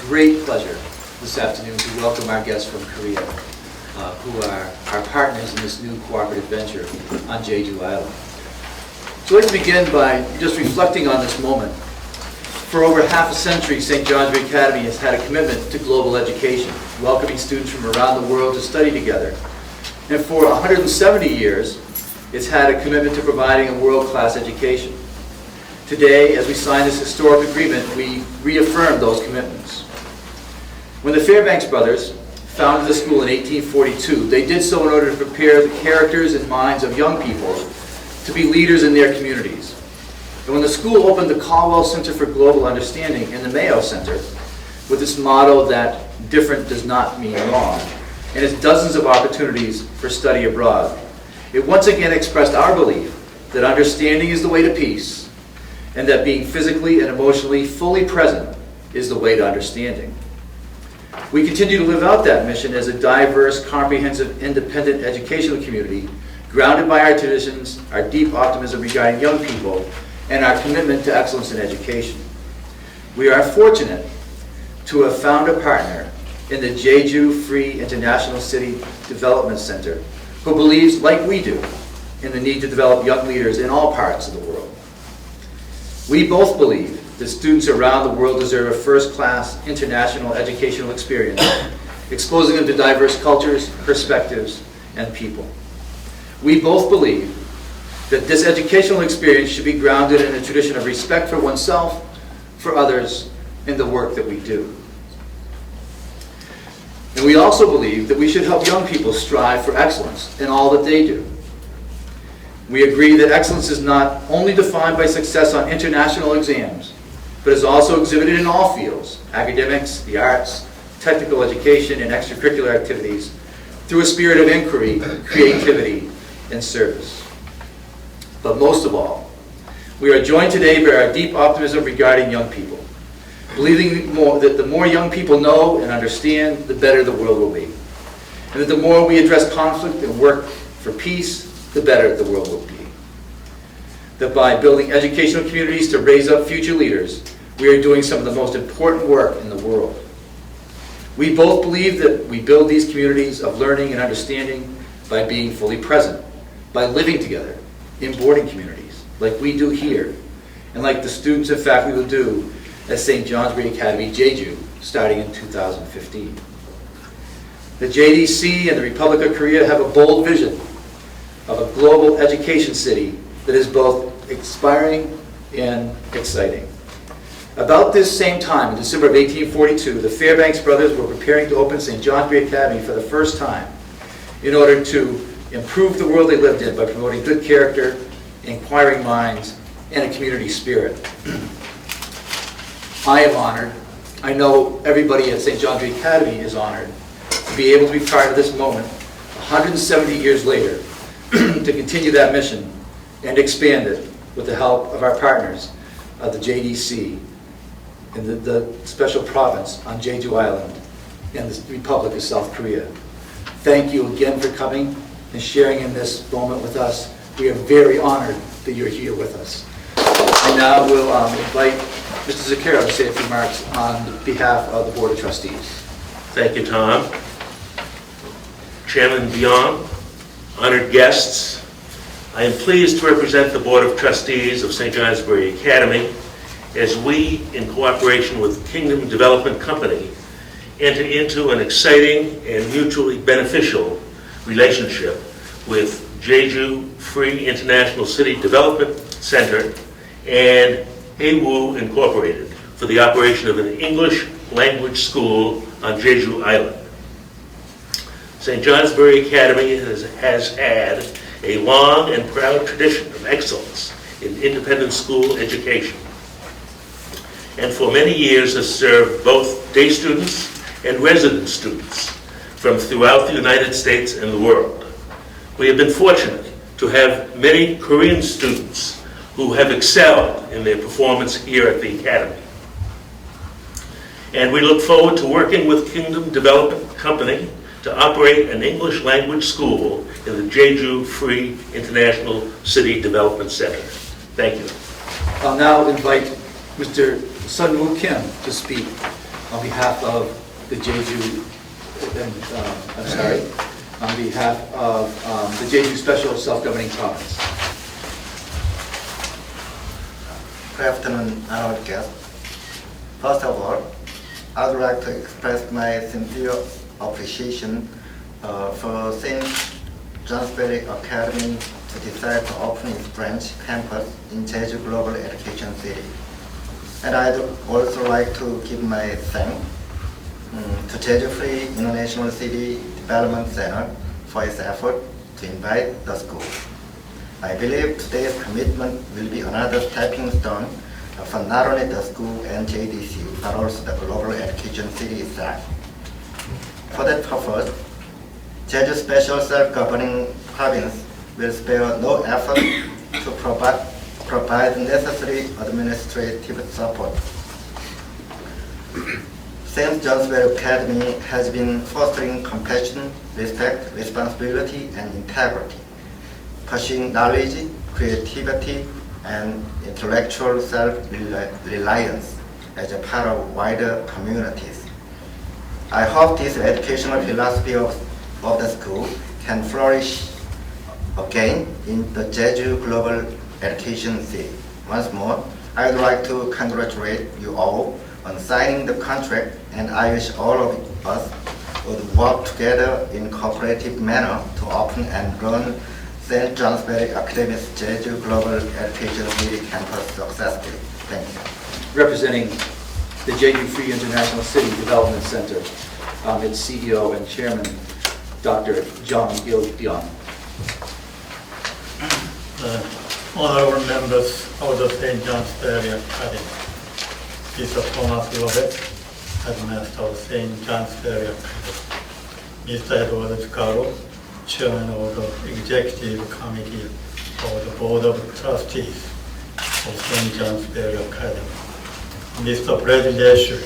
great pleasure this afternoon to welcome our guests from Korea, who are our partners in this new cooperative venture on Jeju Island. So I'd like to begin by just reflecting on this moment. For over half a century, St. Johnsbury Academy has had a commitment to global education, welcoming students from around the world to study together. And for 170 years, it's had a commitment to providing a world-class education. Today, as we sign this historic agreement, we reaffirm those commitments. When the Fairbanks brothers founded the school in 1842, they did so in order to prepare the characters and minds of young people to be leaders in their communities. And when the school opened the Caldwell Center for Global Understanding in the Mayo Center, with its motto that different does not mean wrong, and its dozens of opportunities for study abroad, it once again expressed our belief that understanding is the way to peace, and that being physically and emotionally fully present is the way to understanding. We continue to live out that mission as a diverse, comprehensive, independent educational community grounded by our traditions, our deep optimism regarding young people, and our commitment to excellence in education. We are fortunate to have found a partner in the Jeju Free International City Development Center who believes, like we do, in the need to develop young leaders in all parts of the world. We both believe that students around the world deserve a first-class international educational experience, exposing them to diverse cultures, perspectives, and people. We both believe that this educational experience should be grounded in a tradition of respect for oneself, for others, and the work that we do. And we also believe that we should help young people strive for excellence in all that they do. We agree that excellence is not only defined by success on international exams, but is also exhibited in all fields, academics, the arts, technical education, and extracurricular activities, through a spirit of inquiry, creativity, and service. But most of all, we are joined today by our deep optimism regarding young people, believing that the more young people know and understand, the better the world will be, and that the more we address conflict and work for peace, the better the world will be. That by building educational communities to raise up future leaders, we are doing some of the most important work in the world. We both believe that we build these communities of learning and understanding by being fully present, by living together in boarding communities, like we do here, and like the students and faculty will do at St. Johnsbury Academy, Jeju, starting in 2015. The JDC and the Republic of Korea have a bold vision of a global education city that is both inspiring and exciting. About this same time, in December of 1842, the Fairbanks brothers were preparing to open St. Johnsbury Academy for the first time in order to improve the world they lived in by promoting good character, inquiring minds, and a community spirit. I am honored, I know everybody at St. Johnsbury Academy is honored, to be able to be part of this moment 170 years later to continue that mission and expand it with the help of our partners of the JDC and the special province on Jeju Island and the Republic of South Korea. Thank you again for coming and sharing in this moment with us. We are very honored that you're here with us. And now we'll invite Mr. Zakharov to say a few remarks on behalf of the Board of Trustees. Thank you, Tom. Chairman Byon, honored guests, I am pleased to represent the Board of Trustees of St. Johnsbury Academy as we, in cooperation with Kingdom Development Company, enter into an exciting and mutually beneficial relationship with Jeju Free International City Development Center and Headmaster Incorporated for the operation of an English language school on Jeju Island. St. Johnsbury Academy has had a long and proud tradition of excellence in independent school education, and for many years has served both day students and resident students from throughout the United States and the world. We have been fortunate to have many Korean students who have excelled in their performance here at the Academy. And we look forward to working with Kingdom Development Company to operate an English language school in the Jeju Free International City Development Center. Thank you. I'll now invite Mr. Sun Woo Kim to speak on behalf of the Jeju, on behalf of the Jeju Special Self-Governing Province. Good afternoon, honored guests. First of all, I would like to express my sincere appreciation for St. Johnsbury Academy to decide to open its branch campus in Jeju Global Education City. And I'd also like to give my thanks to Jeju Free International City Development Center for its effort to invite the school. I believe today's commitment will be another stepping stone for not only the school and JDC, but also the Global Education City itself. For that purpose, Jeju Special Self-Governing Province will spare no effort to provide necessary administrative support. St. Johnsbury Academy has been fostering compassion, respect, responsibility, and integrity, pursuing knowledge, creativity, and intellectual self-reliance as a part of wider communities. I hope this educational philosophy of the school can flourish again in the Jeju Global Education City. Once more, I would like to congratulate you all on signing the contract, and I wish all of us would work together in cooperative manner to open and run St. Johnsbury Academy's Jeju Global Education City campus successfully. Thank you. Representing the Jeju Free International City Development Center, its CEO and Chairman, Dr. Jong-Il Byon. Honorable members of the St. Johnsbury Academy, Mr. Thomas Lovett, Headmaster of St. Johnsbury Academy, Mr. Edward, Chairman of the Executive Committee of the Board of Trustees of St. Johnsbury Academy, Mr. Bradley Ashley,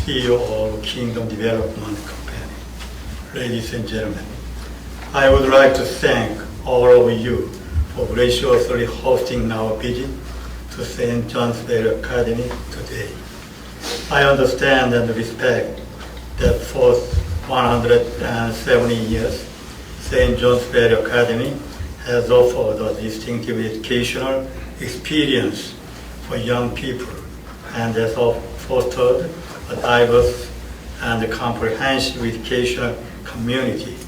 CEO of Kingdom Development Company. Ladies and gentlemen, I would like to thank all of you for graciously hosting our visit to St. Johnsbury Academy today. I understand and respect that for 170 years, St. Johnsbury Academy has offered a distinctive educational experience for young people and has fostered a diverse and comprehensive educational community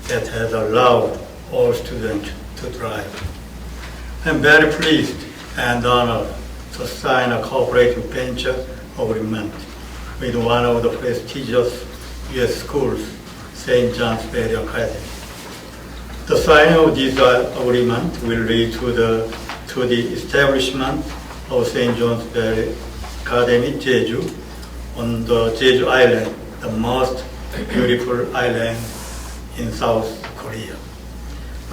that has allowed all students to thrive. I'm very pleased and honored to sign a cooperative venture agreement with one of the prestigious U.S. schools, St. Johnsbury Academy. The signing of this agreement will lead to the establishment of St. Johnsbury Academy, Jeju, on the Jeju Island, the most beautiful island in South Korea.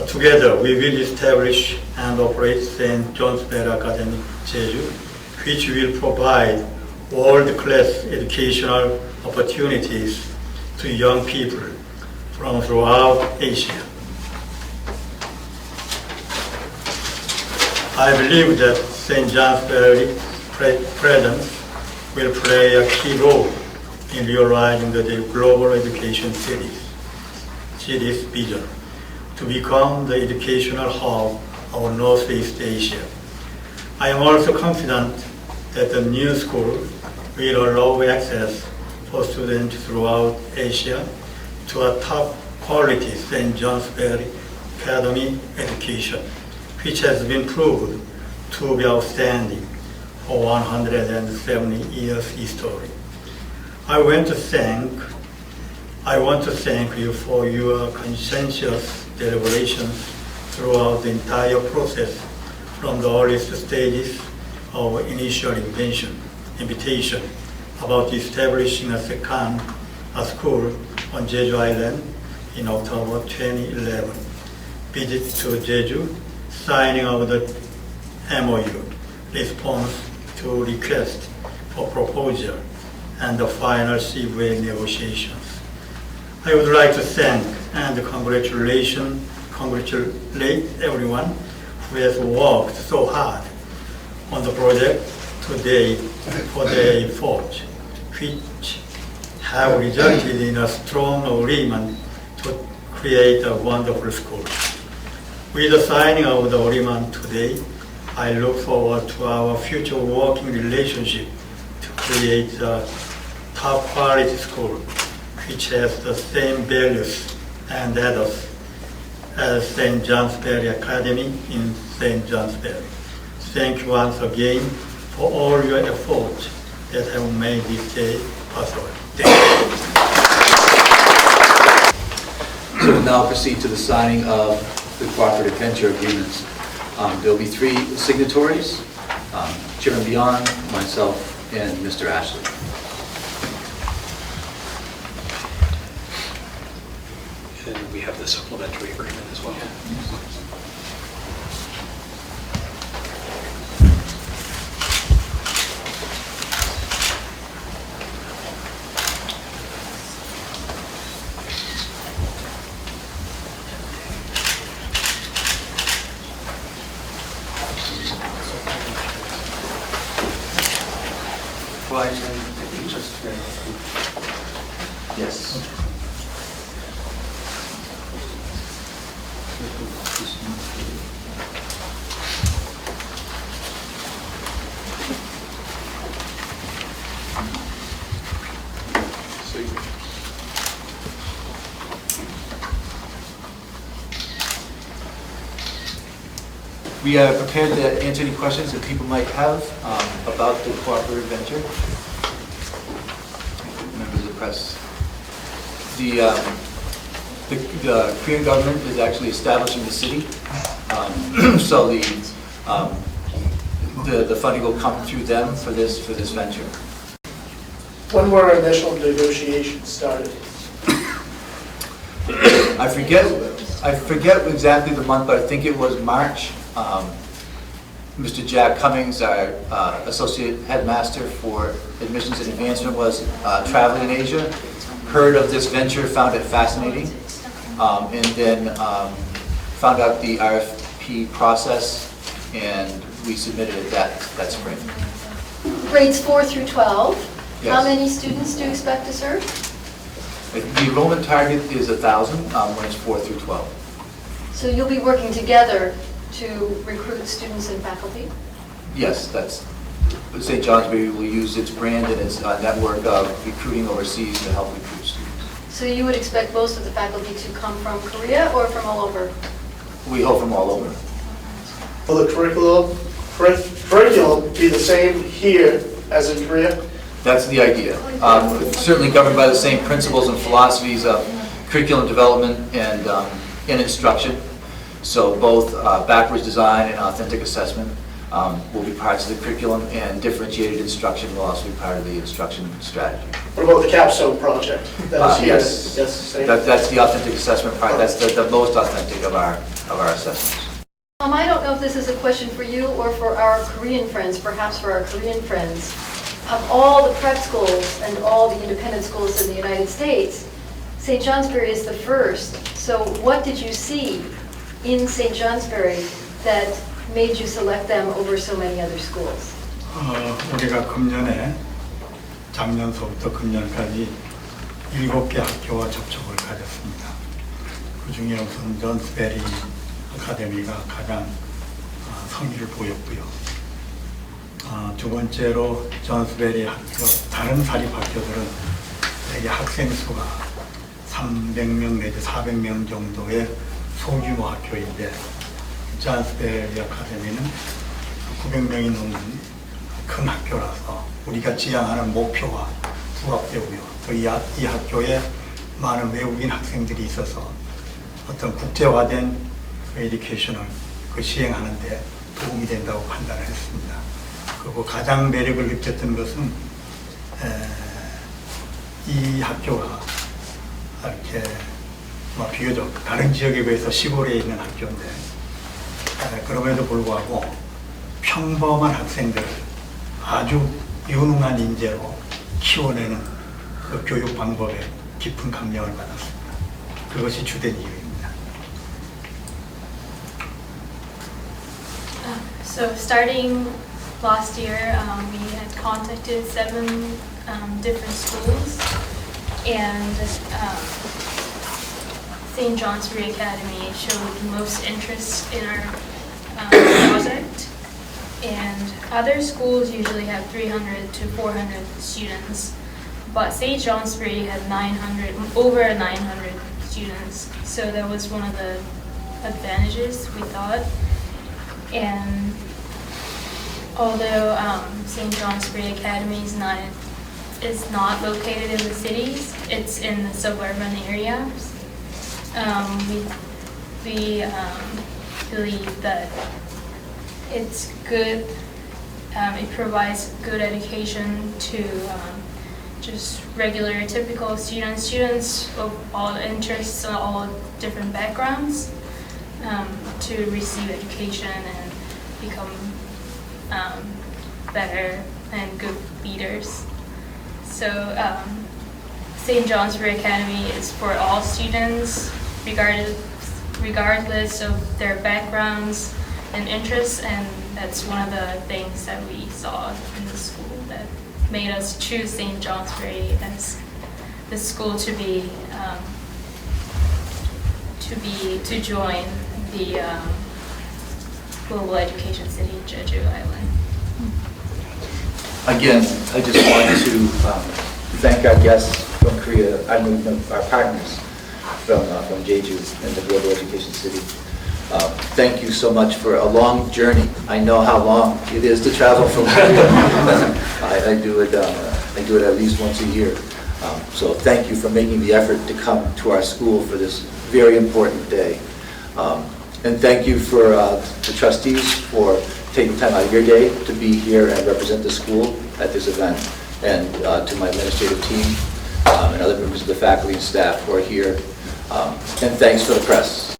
Together, we will establish and operate St. Johnsbury Academy, Jeju, which will provide world-class educational opportunities to young people from throughout Asia. I believe that St. Johnsbury's presence will play a key role in realizing the Global Education City's vision to become the educational hub of Northeast Asia. I am also confident that the new school will allow access for students throughout Asia to a top quality St. Johnsbury Academy education, which has been proved to be outstanding for 170 years history. I want to thank you for your conscientious deliberations throughout the entire process, from the earliest stages of initial invitation about establishing a school on Jeju Island in October 2011, visit to Jeju, signing of the MOU, response to request for proposal, and the final CBA negotiations. I would like to thank and congratulate everyone who has worked so hard on the project today for their effort, which have resulted in a strong agreement to create a wonderful school. With the signing of the agreement today, I look forward to our future working relationship to create a top quality school which has the same values and ethos as St. Johnsbury Academy in St. Johnsbury. Thank you once again for all your efforts that have made this day possible. Thank you. So we'll now proceed to the signing of the Cooperative Venture Agreements. There'll be 3 signatories, Chairman Byon, myself, and Mr. Ashley. And we have the supplementary agreement as well. Yes. We are prepared to answer any questions that people might have about the cooperative venture. Members of the press. The Korean government is actually establishing the city, so the funding will come through them for this venture. When were initial negotiations started? I forget exactly the month, but I think it was March. Mr. Jack Cummings, our associate headmaster for admissions and advancement, was traveling in Asia, heard of this venture, found it fascinating, and then found out the RFP process, and we submitted it that spring. Grades 4 through 12. Yes. How many students do you expect to serve? The enrollment target is 1,000 when it's 4 through 12. So you'll be working together to recruit students and faculty? Yes, that's St. Johnsbury will use its brand and its network of recruiting overseas to help recruit students. So you would expect most of the faculty to come from Korea or from all over? We hope from all over. Will the curriculum be the same here as in Korea? That's the idea. Certainly governed by the same principles and philosophies of curriculum development and instruction. So both backwards design and authentic assessment will be parts of the curriculum, and differentiated instruction will also be part of the instruction strategy. What about the capstone project? That was here. Yes, That's the same. that's the authentic assessment part. That's the most authentic of our assessments. I don't know if this is a question for you or for our Korean friends, perhaps for our Korean friends. Of all the prep schools and all the independent schools in the United States, St. Johnsbury is the first. So what did you see in St. Johnsbury that made you select them over so many other schools? 우리가 금년에 작년서부터 금년까지 7개 학교와 접촉을 가졌습니다. 그 중에 우선 존스베리 아카데미가 가장 성의를 보였고요. 두 번째로 존스베리 학교, 다른 사립학교들은 대개 학생 수가 300명 내지 400명 정도의 소규모 학교인데 존스베리 아카데미는 900명이 넘는 큰 학교라서 우리가 지향하는 목표와 부합되고요. 또 이 학교에 많은 외국인 학생들이 있어서 어떤 국제화된 에듀케이션을 시행하는 데 도움이 된다고 판단을 했습니다. 그리고 가장 매력을 느꼈던 것은 이 학교가 이렇게 비교적 다른 지역에 비해서 시골에 있는 학교인데 그럼에도 불구하고 평범한 학생들을 아주 유능한 인재로 키워내는 그 교육 방법에 깊은 감명을 받았습니다. 그것이 주된 이유입니다. So starting last year, we had contacted 7 different schools, and St. Johnsbury Academy showed the most interest in our project. And other schools usually have 300 to 400 students, but St. Johnsbury had over 900 students. So that was one of the advantages, we thought. And although St. Johnsbury Academy is not located in the cities, it's in the suburban areas. We believe that it's good. It provides good education to just regular, typical students of all interests, all different backgrounds, to receive education and become better and good leaders. So St. Johnsbury Academy is for all students, regardless of their backgrounds and interests, and that's one of the things that we saw in the school that made us choose St. Johnsbury as the school to join the Global Education City, Jeju Island. Again, I just want to thank our guests from Korea, our partners from Jeju and the Global Education City. Thank you so much for a long journey. I know how long it is to travel from Korea. I do it at least once a year. So thank you for making the effort to come to our school for this very important day. And thank you for the trustees for taking time out of your day to be here and represent the school at this event. And to my administrative team and other members of the faculty and staff who are here. And thanks for the press.